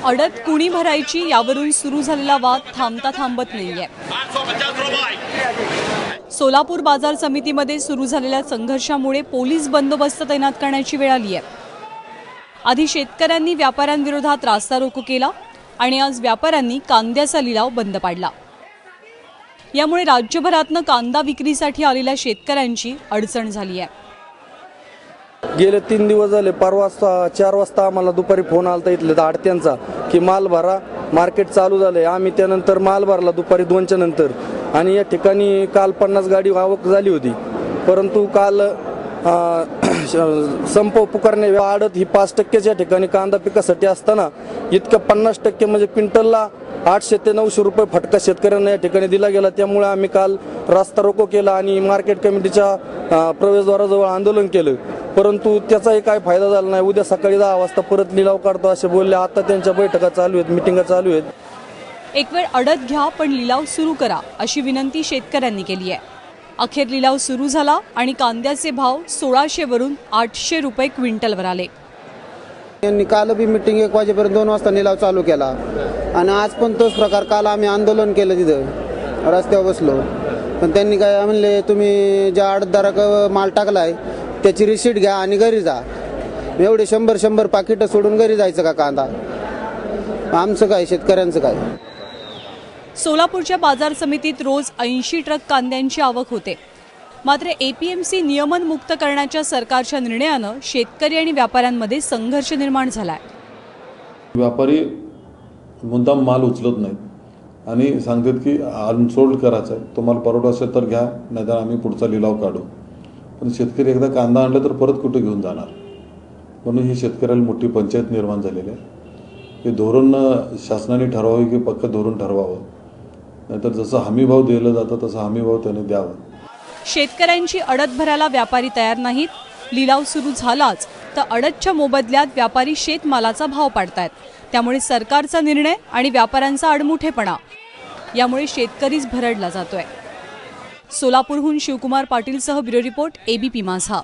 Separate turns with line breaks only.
अडत कुणी भरायची यावरून सुरू झालेला वाद थांबता थांबत नाहीये। सोलापूर बाजार समितीमध्ये सुरू झालेल्या संघर्षामुळे पोलीस बंदोबस्त तैनात करण्याची वेळ आली आहे। आधी शेतकऱ्यांनी व्यापाऱ्यांविरोधात रास्ता रोको केला आणि आज व्यापाऱ्यांनी कांद्याचा लिलाव बंद पाडला। यामुळे राज्यभरातनं कांदा विक्रीसाठी आलेल्या शेतकऱ्यांची अडचण झाली आहे।
गेले 3 दिवस झाले, परवा 4 वाजता आम्हाला दुपारी फोन आलता इथले आडत्यांचा की माल भरा, मार्केट चालू झाले। आम्ही त्यानंतर माल भरला दुपारी 2च्या नंतर आणि या ठिकाणी काल 50 गाडी आवक झाली होती, परंतु काल संप पुकारणे आडत ही 5% या ठिकाणी कांदा पिकासाठी असताना इतक्या 50% म्हणजे क्विंटलला 800 ते 900 रुपये फटका शेतकऱ्यांना या ठिकाणी दिला गेला। त्यामुळे आम्ही काल रास्ता रोको केला आणि मार्केट कमिटीच्या प्रवेशद्वाराजवळ आंदोलन केलं, परंतु त्याचाही काय फायदा झाला नाही। उद्या सकाळी 10 वाजता परत लिलाव काढतो असे बोलले। आता त्यांच्या बैठका चालू आहेत, मिटिंगा चालू आहेत।
एक वेळ अडत घ्या पण लिलाव सुरू करा अशी विनंती शेतकऱ्यांनी केली आहे। अखेर लिलाव सुरू झाला आणि कांद्याचे भाव 1600 वरून 800 रुपये क्विंटलवर आले।
यांनी काल बी मीटिंग 1 वाजेपर्यंत 2 वाजता लिलाव चालू केला आणि आज पण तोच प्रकार। काल आम्ही आंदोलन केलं, तिथं रस्त्यावर बसलो, पण त्यांनी काय म्हणले, तुम्ही ज्या आडतदाराक माल टाकलाय त्याची रिसीट घ्या आणि घरी जा। एवढे 100 पाकिट सोडून घरी जायचं का कांदा? आमचं काय, शेतकऱ्यांचं काय?
सोलापूरच्या बाजार समितीत रोज 80 ट्रक कांद्यांची आवक होते, मात्र एपीएमसी नियमन मुक्त करण्याच्या सरकारच्या निर्णयानं शेतकरी आणि व्यापाऱ्यांमध्ये संघर्ष निर्माण झालाय।
व्यापारी मुद्दाम माल उचलत नाहीत आणि सांगतात की अनसोल्ड करायचं आहे, तुम्हाला परवडत असेल तर घ्या, नाहीतर आम्ही पुढचा लिलाव काढू। पण शेतकरी एकदा कांदा आणला तर परत कुठे घेऊन जाणार? म्हणून ही शेतकऱ्याला मोठी पंचायत निर्माण झालेली आहे। हे धोरण शासनाने ठरवावे की पक्क धोरण ठरवावं, नाहीतर जसं हमीभाव दिला जातं तसं हमीभाव त्याने द्यावा।
शेतकऱ्यांची अडत भरायला व्यापारी तयार नाहीत। लिलाव सुरू झालाच तर अडतच्या मोबदल्यात व्यापारी शेतमालाचा भाव पाडतायत। त्यामुळे सरकारचा निर्णय आणि व्यापाऱ्यांचा आडमुठेपणा यामुळे शेतकरीच भरडला जातोय। सोलापूरहून शिवकुमार पाटीलसह ब्युरो रिपोर्ट, एबीपी माझा।